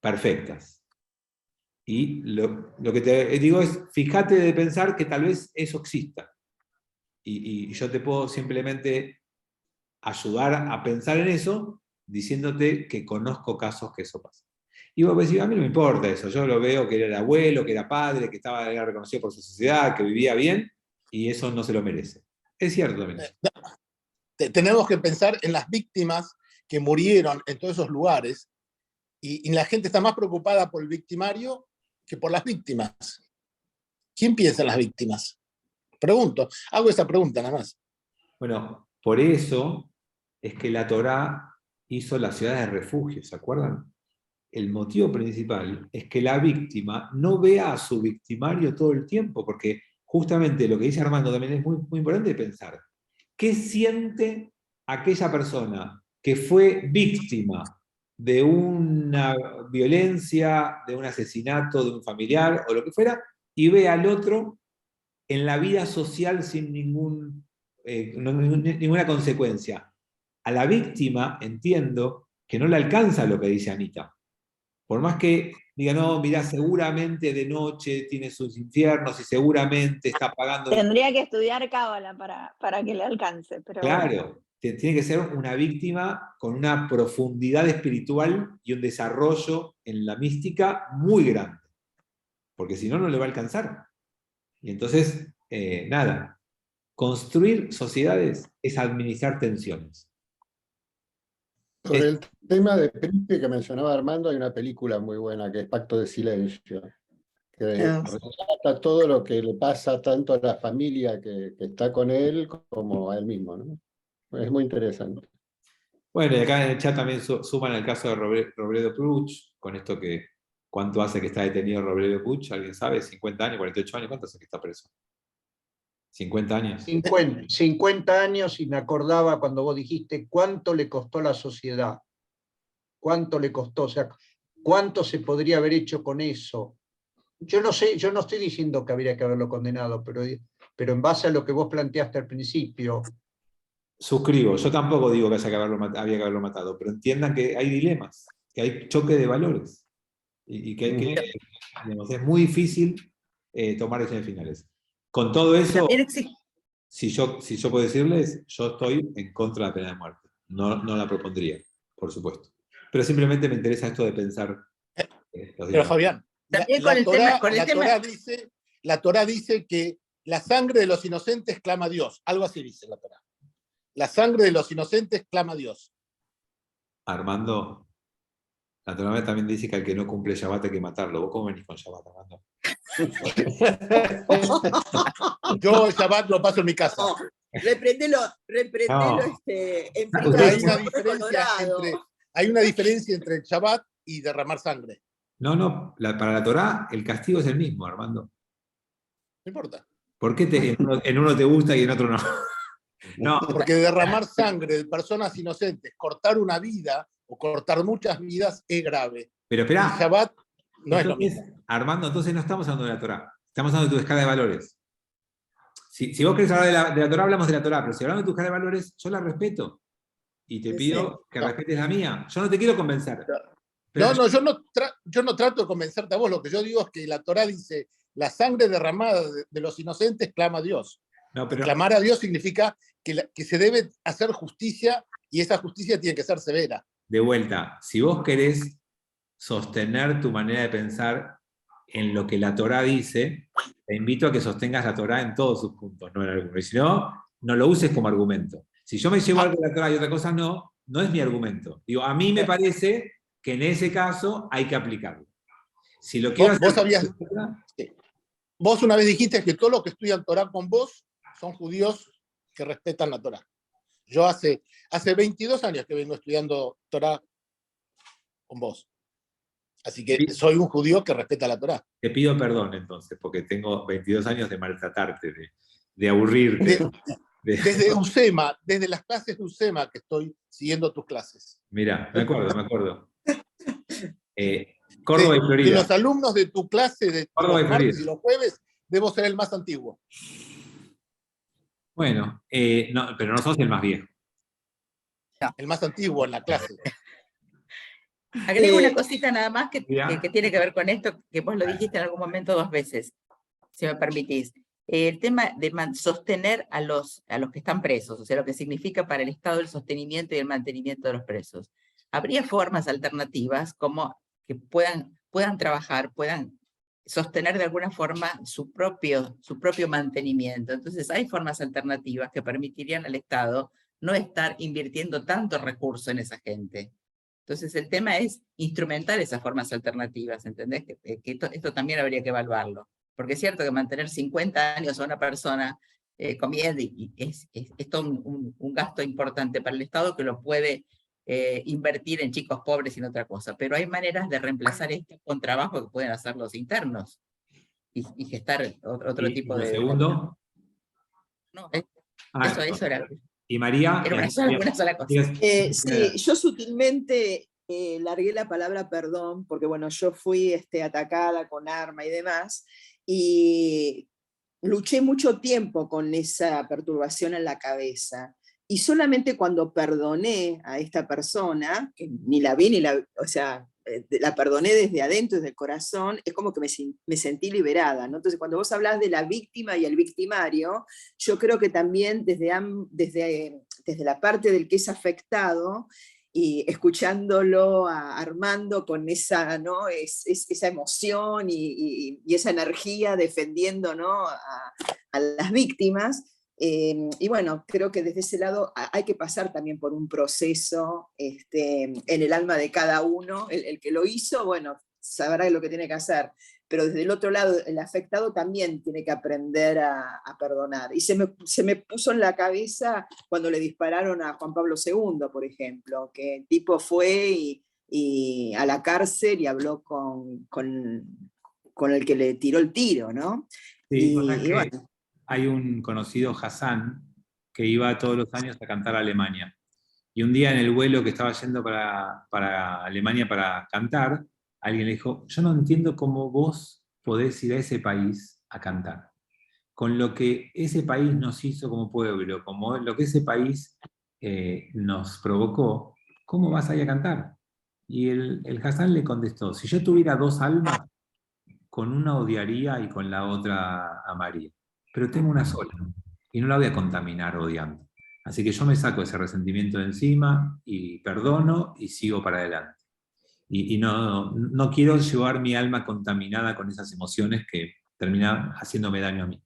perfectas. Y lo que te digo es, fíjate de pensar que tal vez eso exista. Y yo te puedo simplemente ayudar a pensar en eso, diciéndote que conozco casos que eso pasa. Y vos decís, a mí no me importa eso, yo lo veo que era abuelo, que era padre, que era reconocido por su sociedad, que vivía bien, y eso no se lo merece. Es cierto también.
Tenemos que pensar en las víctimas que murieron en todos esos lugares, y la gente está más preocupada por el victimario que por las víctimas. ¿Quién piensa en las víctimas? Pregunto, hago esa pregunta nada más.
Bueno, por eso es que la Torá hizo las ciudades de refugio, ¿se acuerdan? El motivo principal es que la víctima no vea a su victimario todo el tiempo, porque justamente lo que dice Armando también es muy, muy importante pensar. ¿Qué siente aquella persona que fue víctima de una violencia, de un asesinato, de un familiar o lo que fuera, y ve al otro en la vida social sin ninguna consecuencia? A la víctima entiendo que no le alcanza lo que dice Anita. Por más que diga, no, mirá, seguramente de noche tiene sus infiernos y seguramente está pagando...
Tendría que estudiar cábala para que le alcance. Pero
Claro,
bueno.
tiene que ser una víctima con una profundidad espiritual y un desarrollo en la mística muy grande, porque si no, no le va a alcanzar. Y entonces, nada, construir sociedades es administrar tensiones.
Sobre el tema de Priebke que mencionaba Armando, hay una película muy buena que es Pacto de Silencio, que relata todo lo que le pasa tanto a la familia que está con él como a él mismo, ¿no? Es muy interesante.
Bueno, y acá en el chat también suman el caso de Robledo Puch, con esto que, ¿cuánto hace que está detenido Robledo Puch? ¿Alguien sabe? ¿50 años, 48 años? ¿Cuánto hace que está preso? 50 años.
50 años, y me acordaba cuando vos dijiste cuánto le costó a la sociedad, cuánto le costó, o sea, cuánto se podría haber hecho con eso. Yo no sé, yo no estoy diciendo que habría que haberlo condenado, pero en base a lo que vos planteaste al principio.
Suscribo, yo tampoco digo que había que haberlo matado, pero entiendan que hay dilemas, que hay choque de valores, y que hay que, digamos, es muy difícil tomar decisiones finales. Con todo eso, si yo puedo decirles, yo estoy en contra de la pena de muerte. No la propondría, por supuesto. Pero simplemente me interesa esto de pensar.
Pero Fabián, la Torá dice que la sangre de los inocentes clama a Dios. Algo así dice la Torá. La sangre de los inocentes clama a Dios.
Armando, la Torá también dice que al que no cumple Shabbat hay que matarlo. ¿Vos cómo venís con Shabbat, Armando?
Yo el Shabbat lo paso en mi casa.
Reprendelo
No.
en
Porque hay una diferencia entre el Shabbat y derramar sangre.
No, para la Torá el castigo es el mismo, Armando.
No importa.
¿Por qué en uno te gusta y en otro no? No.
Porque derramar sangre de personas inocentes, cortar una vida o cortar muchas vidas es grave.
Pero espera.
El Shabbat no es lo mismo.
Armando, entonces no estamos hablando de la Torá. Estamos hablando de tu escala de valores. Si vos querés hablar de la Torá, hablamos de la Torá, pero si hablamos de tu escala de valores, yo la respeto. Y te pido que respetes la mía. Yo no te quiero convencer.
Yo no trato de convencerte a vos. Lo que yo digo es que la Torá dice, la sangre derramada de los inocentes clama a Dios. Clamar a Dios significa que se debe hacer justicia, y esa justicia tiene que ser severa.
De vuelta, si vos querés sostener tu manera de pensar en lo que la Torá dice, te invito a que sostengas la Torá en todos sus puntos, no en algunos. Y si no, no lo uses como argumento. Si yo me llevo algo de la Torá y otra cosa no es mi argumento. Digo, a mí me parece que en ese caso hay que aplicarlo. Si lo quiero
Vos una vez dijiste que todos los que estudian Torá con vos son judíos que respetan la Torá. Yo hace 22 años que vengo estudiando Torá con vos. Así que soy un judío que respeta la Torá.
Te pido perdón entonces, porque tengo 22 años de maltratarte, de aburrirte.
Desde UCEMA, desde las clases de UCEMA que estoy siguiendo tus clases.
Mirá, me acuerdo. Córdoba y Florida.
De los alumnos de tu clase de
Córdoba
los martes y los jueves, debo ser el más antiguo.
Bueno, pero no sos el más viejo.
El más antiguo en la clase.
Agrego una cosita nada más que tiene que ver con esto, que vos lo dijiste en algún momento 2 veces, si me permitís. El tema de sostener a los que están presos, o sea, lo que significa para el Estado el sostenimiento y el mantenimiento de los presos. Habría formas alternativas como que puedan trabajar, puedan sostener de alguna forma su propio mantenimiento. Entonces hay formas alternativas que permitirían al Estado no estar invirtiendo tanto recurso en esa gente. Entonces el tema es instrumentar esas formas alternativas, ¿entendés? Que esto también habría que evaluarlo. Porque es cierto que mantener 50 años a una persona comiendo es todo un gasto importante para el Estado que lo puede invertir en chicos pobres y en otra cosa. Pero hay maneras de reemplazar esto con trabajo que pueden hacer los internos y gestar otro tipo de...
¿Segundo?
No, eso era...
¿Y María?
Era una sola cosa.
Sí, yo sutilmente largué la palabra perdón, porque bueno, yo fui atacada con arma y demás, y luché mucho tiempo con esa perturbación en la cabeza. Y solamente cuando perdoné a esta persona, que ni la vi, o sea, la perdoné desde adentro, desde el corazón, es como que me sentí liberada, ¿no? Entonces, cuando vos hablás de la víctima y el victimario, yo creo que también desde la parte del que es afectado, y escuchándolo a Armando con esa, ¿no? esa emoción y esa energía defendiendo, ¿no? a las víctimas. Y bueno, creo que desde ese lado hay que pasar también por un proceso en el alma de cada uno. El que lo hizo, bueno, sabrá lo que tiene que hacer, pero desde el otro lado, el afectado también tiene que aprender a perdonar. Y se me puso en la cabeza cuando le dispararon a Juan Pablo II, por ejemplo, que el tipo fue y a la cárcel y habló con el que le tiró el tiro, ¿no?
Sí,
y bueno.
hay un conocido Hassan que iba todos los años a cantar a Alemania. Y un día en el vuelo que estaba yendo para Alemania para cantar, alguien le dijo, yo no entiendo cómo vos podés ir a ese país a cantar. Con lo que ese país nos hizo como pueblo, como lo que ese país nos provocó, ¿cómo vas a ir a cantar? Y el Hassan le contestó, si yo tuviera dos almas, con una odiaría y con la otra amaría. Pero tengo una sola, y no la voy a contaminar odiando. Así que yo me saco ese resentimiento de encima, y perdono, y sigo para adelante. Y no quiero llevar mi alma contaminada con esas emociones que terminan haciéndome daño a mí.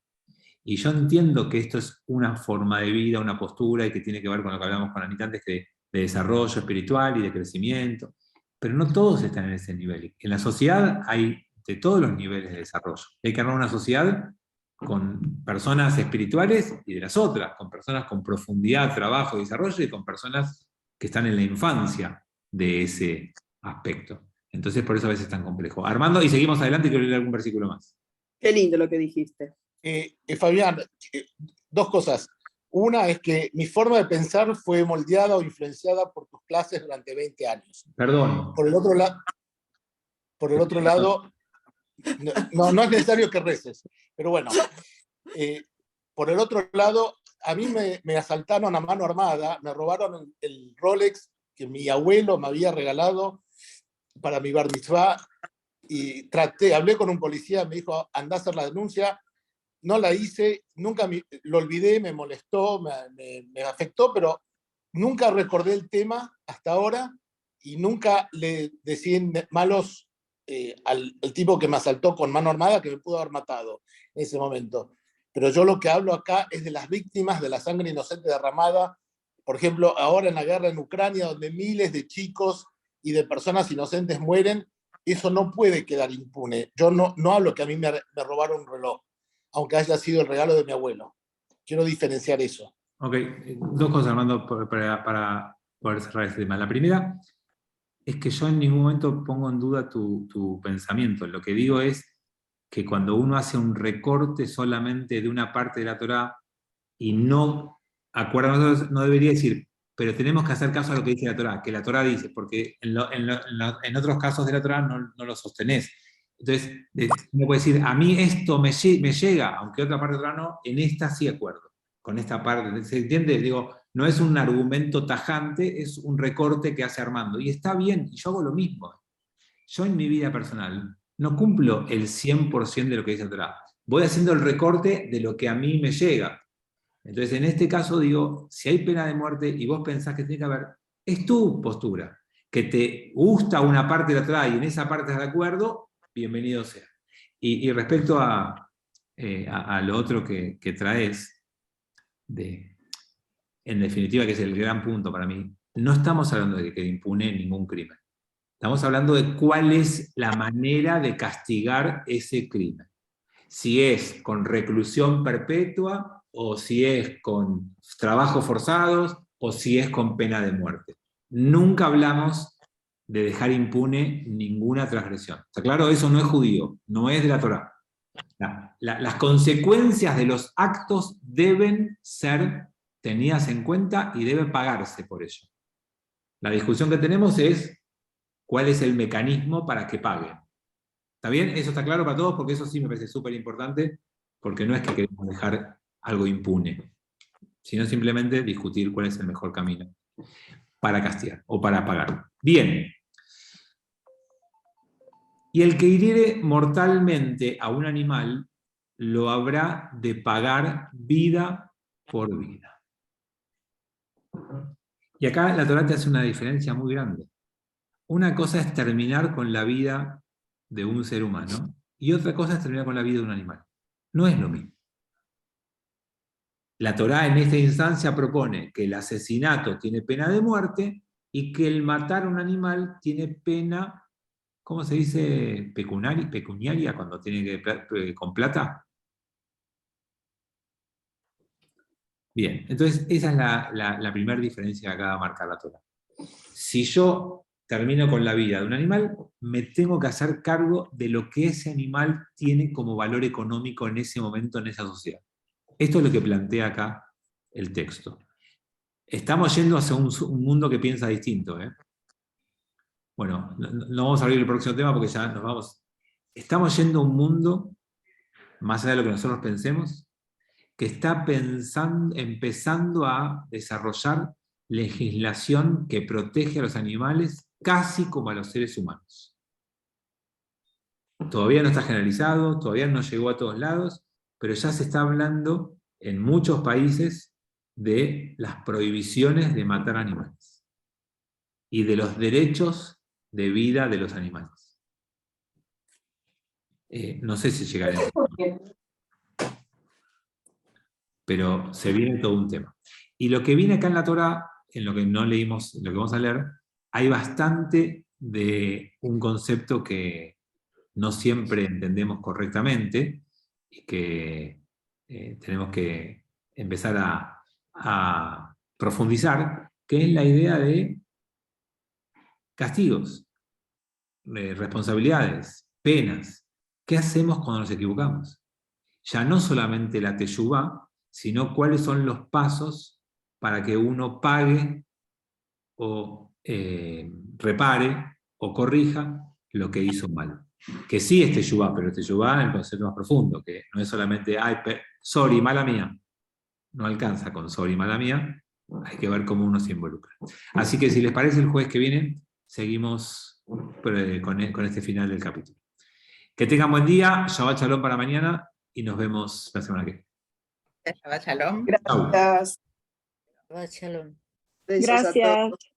Y yo entiendo que esto es una forma de vida, una postura, y que tiene que ver con lo que hablamos con Anita antes, de desarrollo espiritual y de crecimiento, pero no todos están en ese nivel. En la sociedad hay de todos los niveles de desarrollo. Hay que armar una sociedad con personas espirituales y de las otras, con personas con profundidad, trabajo y desarrollo, y con personas que están en la infancia de ese aspecto. Entonces por eso a veces es tan complejo. Armando, y seguimos adelante, quiero leer algún versículo más.
Qué lindo lo que dijiste.
Fabián, dos cosas. Una es que mi forma de pensar fue moldeada o influenciada por tus clases durante 20 años.
Perdón.
Por el otro lado, no es necesario que reces, pero bueno. Por el otro lado, a mí me asaltaron a mano armada, me robaron el Rolex que mi abuelo me había regalado para mi bar mitzvah, y hablé con un policía, me dijo, andá a hacer la denuncia. No la hice, nunca lo olvidé, me molestó, me afectó, pero nunca recordé el tema hasta ahora, y nunca le decía malos al tipo que me asaltó con mano armada, que me pudo haber matado en ese momento. Pero yo lo que hablo acá es de las víctimas de la sangre inocente derramada, por ejemplo, ahora en la guerra en Ucrania, donde miles de chicos y de personas inocentes mueren. Eso no puede quedar impune. Yo no hablo que a mí me robaron un reloj, aunque haya sido el regalo de mi abuelo. Quiero diferenciar eso.
Ok, dos cosas, Armando, para poder cerrar este tema. La primera es que yo en ningún momento pongo en duda tu pensamiento. Lo que digo es que cuando uno hace un recorte solamente de una parte de la Torá y no acuerda, no debería decir, pero tenemos que hacer caso a lo que dice la Torá, que la Torá dice, porque en otros casos de la Torá no lo sostenés. Entonces, uno puede decir, a mí esto me llega, aunque otra parte de la Torá no, en esta sí acuerdo, con esta parte. ¿Se entiende? Digo, no es un argumento tajante, es un recorte que hace Armando. Y está bien, y yo hago lo mismo. Yo en mi vida personal no cumplo el 100% de lo que dice la Torá. Voy haciendo el recorte de lo que a mí me llega. Entonces, en este caso digo, si hay pena de muerte y vos pensás que tiene que haber, es tu postura. Que te gusta una parte de la Torá y en esa parte estás de acuerdo, bienvenido sea. Y respecto a lo otro que traes, en definitiva, que es el gran punto para mí, no estamos hablando de que quede impune ningún crimen. Estamos hablando de cuál es la manera de castigar ese crimen. Si es con reclusión perpetua, o si es con trabajos forzados, o si es con pena de muerte. Nunca hablamos de dejar impune ninguna transgresión. ¿Está claro? Eso no es judío, no es de la Torá. Las consecuencias de los actos deben ser tenidas en cuenta y debe pagarse por ello. La discusión que tenemos es cuál es el mecanismo para que paguen. ¿Está bien? Eso está claro para todos, porque eso sí me parece súper importante, porque no es que queremos dejar algo impune, sino simplemente discutir cuál es el mejor camino para castigar o para pagar. Bien. Y el que hiriere mortalmente a un animal, lo habrá de pagar vida por vida. Y acá la Torá te hace una diferencia muy grande. Una cosa es terminar con la vida de un ser humano, y otra cosa es terminar con la vida de un animal. No es lo mismo. La Torá en esta instancia propone que el asesinato tiene pena de muerte y que el matar a un animal tiene pena, ¿cómo se dice? Pecuniaria, cuando tiene que con plata. Bien, entonces esa es la primera diferencia que acaba de marcar la Torá. Si yo termino con la vida de un animal, me tengo que hacer cargo de lo que ese animal tiene como valor económico en ese momento, en esa sociedad. Esto es lo que plantea acá el texto. Estamos yendo hacia un mundo que piensa distinto. Bueno, no vamos a abrir el próximo tema porque ya nos vamos. Estamos yendo a un mundo, más allá de lo que nosotros pensemos, que está empezando a desarrollar legislación que protege a los animales casi como a los seres humanos. Todavía no está generalizado, todavía no llegó a todos lados, pero ya se está hablando en muchos países de las prohibiciones de matar animales y de los derechos de vida de los animales. No sé si llegaremos, pero se viene todo un tema. Y lo que viene acá en la Torá, en lo que no leímos, lo que vamos a leer, hay bastante de un concepto que no siempre entendemos correctamente y que tenemos que empezar a profundizar, que es la idea de castigos, responsabilidades, penas. ¿Qué hacemos cuando nos equivocamos? Ya no solamente la teshuvá, sino cuáles son los pasos para que uno pague o repare o corrija lo que hizo mal. Que sí es teshuvá, pero teshuvá en el concepto más profundo, que no es solamente, ay, sorry, mala mía. No alcanza con sorry, mala mía, hay que ver cómo uno se involucra. Así que si les parece, el jueves que viene seguimos con este final del capítulo. Que tengan buen día, Shabbat Shalom para mañana y nos vemos la semana que viene.
Shabbat Shalom.
Gracias.
Shabbat Shalom.
Besos a
Gracias.
todos.